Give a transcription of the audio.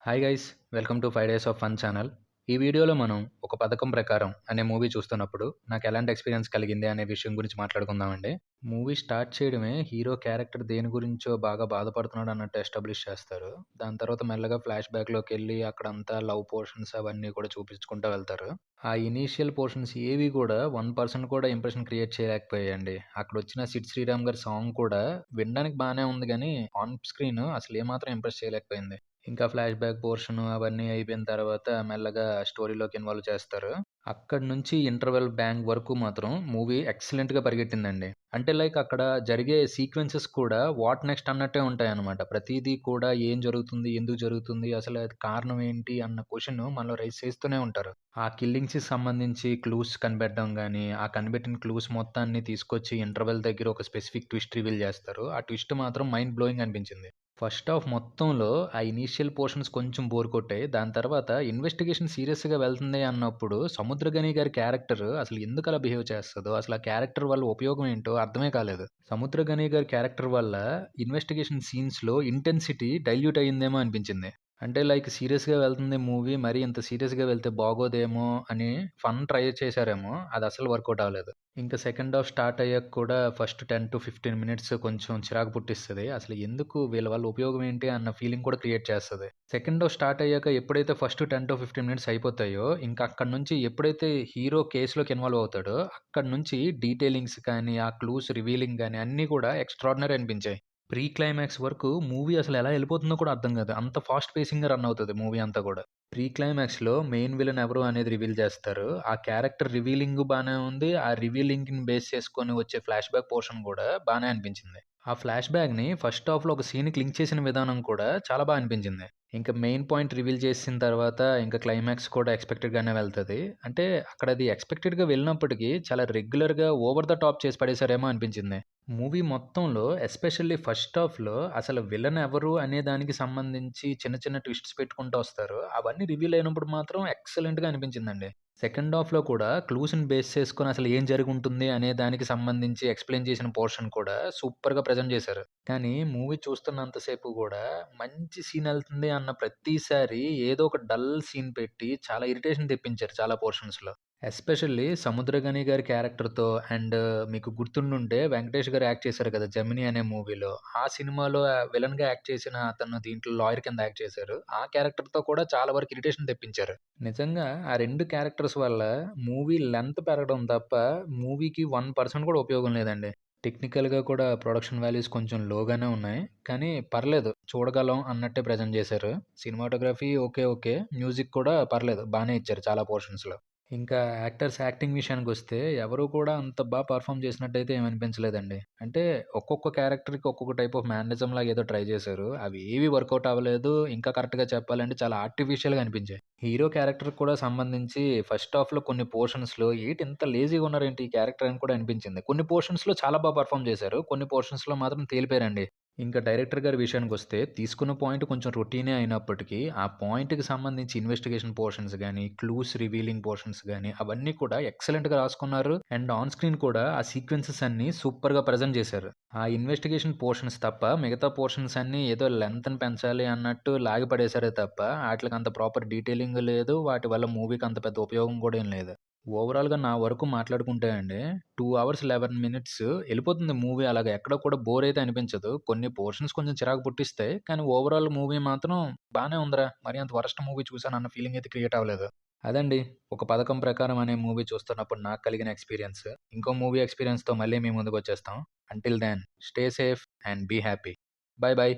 Hi guys, welcome to 5 days of fun channel. ఈ వీడియోలో మనం ఒక పథకం ప్రకారం అనే మూవీ చూస్తున్నప్పుడు నాకు ఎలాంటి ఎక్స్పీరియన్స్ కలిగింది అనే విషయం గురించి మాట్లాడుకుందామండి. మూవీ స్టార్ట్ చేయడమే హీరో క్యారెక్టర్ దేని గురించో బాగా బాధపడుతున్నాడు అన్నట్టు ఎస్టాబ్లిష్ చేస్తారు. దాని తర్వాత మెల్లగా ఫ్లాష్ బ్యాక్‌లోకెళ్ళి అక్కడంతా లవ్ పోర్షన్స్ అవన్నీ కూడా చూపించుకుంటా వెళ్తారు. ఆ ఇనీషియల్ పోర్షన్స్ ఏవి కూడా 1% కూడా ఇంప్రెషన్ క్రియేట్ చేయలేకపోయాయండి. అక్కడొచ్చిన 'సిద్ శ్రీరామ్' గారి సాంగ్ కూడా వినడానికి బానే ఉంది గానీ, ఆన్ స్క్రీన్ అసలు ఏమాత్రం ఇంప్రెస్ చేయలేకపోయింది. ఇంకా ఫ్లాష్ బ్యాక్ పోర్షను అవన్నీ అయిపోయిన తర్వాత మెల్లగా స్టోరీలోకి ఇన్వాల్వ్ చేస్తారు. అక్కడి నుంచి ఇంటర్వెల్ బ్యాంగ్ వరకు మాత్రం మూవీ ఎక్సలెంట్‌గా పరిగెట్టిందండి. అంటే లైక్ అక్కడ జరిగే సీక్వెన్సెస్ కూడా వాట్ నెక్స్ట్ అన్నట్టే ఉంటాయన్నమాట. ప్రతీదీ కూడా ఏం జరుగుతుంది? ఎందుకు జరుగుతుంది? అసలు అది కారణం ఏంటి? అన్న క్వెషన్ మనలో రైజ్ చేస్తూనే ఉంటారు. ఆ కిల్లింగ్స్‌కి సంబంధించి క్లూస్ కనిపెట్టడం గాని, ఆ కనిపెట్టిన క్లూస్ మొత్తాన్ని తీసుకొచ్చి ఇంటర్వెల్ దగ్గర ఒక స్పెసిఫిక్ ట్విస్ట్ రివీల్ చేస్తారు. ఆ ట్విస్ట్ మాత్రం మైండ్ బ్లోయింగ్ అనిపించింది. ఫస్ట్ హాఫ్ మొత్తంలో ఆ ఇనీషియల్ పోర్షన్స్ కొంచెం బోర్ కొట్టాయి. దాని తర్వాత ఇన్వెస్టిగేషన్ సీరియస్‌గా వెళ్తుంది అన్నప్పుడు 'సముద్రగని' గారి క్యారెక్టర్ అసలు ఎందుకలా బిహేవ్ చేస్తదో, అసలు ఆ క్యారెక్టర్ వల్ల ఉపయోగం ఏంటో అర్థమే కాలేదు. 'సముద్రగని' గారి క్యారెక్టర్ వల్ల ఇన్వెస్టిగేషన్ సీన్స్‌లో ఇంటెన్సిటీ డైల్యూట్ అయ్యిందేమో అనిపించింది. అంటే లైక్ సీరియస్‌గా వెళ్తుంది మూవీ. మరీ ఇంత సీరియస్‌గా వెళ్తే బాగోదేమో అని ఫన్ ట్రై చేశారేమో. అదస్సలు వర్కౌట్ అవ్వలేదు. ఇంకా సెకండ్ హాఫ్ స్టార్ట్ అయ్యాక కూడా ఫస్ట్ 10-15 మినిట్స్ కొంచెం చిరాకు పుట్టిస్తది. అసలు ఎందుకు వీళ్ళ వల్ల ఉపయోగం ఏంటి అన్న ఫీలింగ్ కూడా క్రియేట్ చేస్తది. సెకండ్ హాఫ్ స్టార్ట్ అయ్యాక ఎప్పుడైతే ఫస్ట్ 10-15 మినిట్స్ అయిపోతాయో, ఇంకా అక్కడి నుంచి ఎప్పుడైతే హీరో కేస్‌లోకి ఇన్వాల్వ్ అవుతాడో, అక్కడి నుంచి డీటెయిలింగ్స్ కానీ, ఆ క్లూస్ రివీలింగ్ గాని అన్నీ కూడా ఎక్స్‌ట్రార్డినరీ అనిపించాయి. ప్రీ క్లైమాక్స్ వరకు మూవీ అసలు ఎలా ఎళ్ళిపోతుందో కూడా అర్థం కాదు. అంత ఫాస్ట్ పేసింగ్‌గా రన్ అవుతది మూవీ అంతా కూడా. ప్రీ క్లైమాక్స్‌లో మెయిన్ విలన్ ఎవరు అనేది రివీల్ చేస్తారు. ఆ క్యారెక్టర్ రివీలింగ్ బానే ఉంది. ఆ రివీలింగ్‌ని బేస్ చేసుకొని వచ్చే ఫ్లాష్ బ్యాక్ పోర్షన్ కూడా బానే అనిపించింది. ఆ ఫ్లాష్ బ్యాక్‌ని ఫస్ట్ హాఫ్‌లో ఒక సీన్‌కి లింక్ చేసిన విధానం కూడా చాలా అనిపించింది. ఇంక మెయిన్ పాయింట్ రివీల్ చేసిన తర్వాత ఇంక క్లైమాక్స్ కూడా ఎక్స్‌పెక్టెడ్‌గానే వెళ్తది. అంటే అక్కడ అది ఎక్స్‌పెక్టెడ్‌గా వెళ్ళినప్పటికీ చాలా రెగ్యులర్‌గా ఓవర్ ద టాప్ చేసి పడేసారేమో అనిపించింది. మూవీ మొత్తంలో ఎస్పెషల్లీ ఫస్ట్ హాఫ్‌లో అసలు విలన్ ఎవరు అనే దానికి సంబంధించి చిన్న చిన్న ట్విస్ట్స్ పెట్టుకుంటూ వస్తారు. అవన్నీ రివీల్ అయినప్పుడు మాత్రం ఎక్సలెంట్‌గా అనిపించిందండి. సెకండ్ హాఫ్‌లో కూడా క్లూస్‌ని బేస్ చేసుకొని అసలు ఏం జరిగుంటుంది అనే దానికి సంబంధించి ఎక్స్‌ప్లెయిన్ చేసిన పోర్షన్ కూడా సూపర్‌గా ప్రెజెంట్ చేశారు. కానీ మూవీ చూస్తున్నంత సేపు గూడా మంచి సీన్ ఎళ్తుంది అన్న ప్రతిసారి ఏదో ఒక డల్ సీన్ పెట్టి చాలా ఇరిటేషన్ తెప్పించారు చాలా పోర్షన్స్‌లో. ఎస్పెషల్లీ 'సముద్రగని' గారి క్యారెక్టర్‌తో అండ్ మీకు గుర్తుండుంటే 'వెంకటేష్' గారు యాక్ట్ చేశారు కదా! 'జెమిని' అనే మూవీలో. ఆ సినిమాలో విలన్‌గా యాక్ట్ చేసిన అతను దీంట్లో లాయర్ కింద యాక్ట్ చేశారు. ఆ క్యారెక్టర్‌తో కూడా చాలా వరకు ఇరిటేషన్ తెప్పించారు. నిజంగా ఆ 2 క్యారెక్టర్స్ వల్ల మూవీ లెంత్ పెరగడం తప్ప మూవీకి 1% కూడా ఉపయోగం లేదండి. టెక్నికల్‌గా కూడా ప్రొడక్షన్ వాల్యూస్ కొంచెం లోగానే ఉన్నాయి. కానీ పర్లేదు చూడగలం అన్నట్టే ప్రెజెంట్ చేశారు. Cinematography okay. ఓకే. మ్యూజిక్ కూడా పర్లేదు బానే ఇచ్చారు చాలా పోర్షన్స్‌లో. ఇంకా యాక్టర్స్ యాక్టింగ్ విషయానికొస్తే ఎవరు కూడా అంత పెర్ఫార్మ్ చేసినట్టయితే ఏమి అనిపించలేదండి. అంటే ఒక్కొక్క క్యారెక్టర్‌కి ఒక్కొక్క టైప్ ఆఫ్ మేనరిజంలాగా ఏదో ట్రై చేశారు. అవి ఏవి వర్కౌట్ అవ్వలేదు. ఇంకా కరెక్ట్‌గా చెప్పాలంటే చాలా ఆర్టిఫిషియల్‌గా అనిపించాయి. హీరో క్యారెక్టర్‌కి కూడా సంబంధించి ఫస్ట్ హాఫ్‌లో కొన్ని పోర్షన్స్‌లో ఏటి ఇంత లేజీగా ఉన్నారేంటి ఈ క్యారెక్టర్ అని కూడా అనిపించింది. కొన్ని పోర్షన్స్‌లో చాలా పెర్ఫార్మ్ చేశారు. కొన్ని పోర్షన్స్‌లో మాత్రం తేలిపోయారండి. ఇంకా డైరెక్టర్ గారి విషయానికొస్తే తీసుకున్న పాయింట్ కొంచెం రొటీనే అయినప్పటికీ, ఆ పాయింట్‌కి సంబంధించి ఇన్వెస్టిగేషన్ పోర్షన్స్ గాని, క్లూస్ రివీలింగ్ పోర్షన్స్ గాని, అవన్నీ కూడా ఎక్సలెంట్‌గా రాసుకున్నారు. అండ్ ఆన్ స్క్రీన్ కూడా ఆ సీక్వెన్సెస్ అన్నీ సూపర్‌గా ప్రెజెంట్ చేశారు. ఆ ఇన్వెస్టిగేషన్ పోర్షన్స్ తప్ప మిగతా పోర్షన్స్ అన్నీ ఏదో లెంగ్త్‌ని పెంచాలి అన్నట్టు లాగి పడేశారే తప్ప, ఆటిలకి అంత ప్రాపర్ డీటెయిలింగ్ లేదు. వాటి వల్ల మూవీకి అంత పెద్ద ఉపయోగం కూడా ఏం లేదు. ఓవరాల్‌గా నా వరకు మాట్లాడుకుంటే అండి 2 అవర్స్ 11 మినిట్స్ ఎళ్ళిపోతుంది మూవీ అలాగా. ఎక్కడ కూడా బోర్ అయితే అనిపించదు. కొన్ని పోర్షన్స్ కొంచెం చిరాకు పుట్టిస్తాయి. కానీ ఓవరాల్ మూవీ మాత్రం బానే ఉందిరా! మరి అంత వరస్ట్ మూవీ చూసానన్న ఫీలింగ్ అయితే క్రియేట్ అవ్వలేదు. అదండి ఒక పథకం ప్రకారం అనే మూవీ చూస్తున్నప్పుడు నాకు కలిగిన ఎక్స్‌పీరియన్స్. ఇంకో మూవీ ఎక్స్‌పీరియన్స్‌తో మళ్ళీ మీ ముందుకొచ్చేస్తాం. Until then stay safe and be happy. Bye by.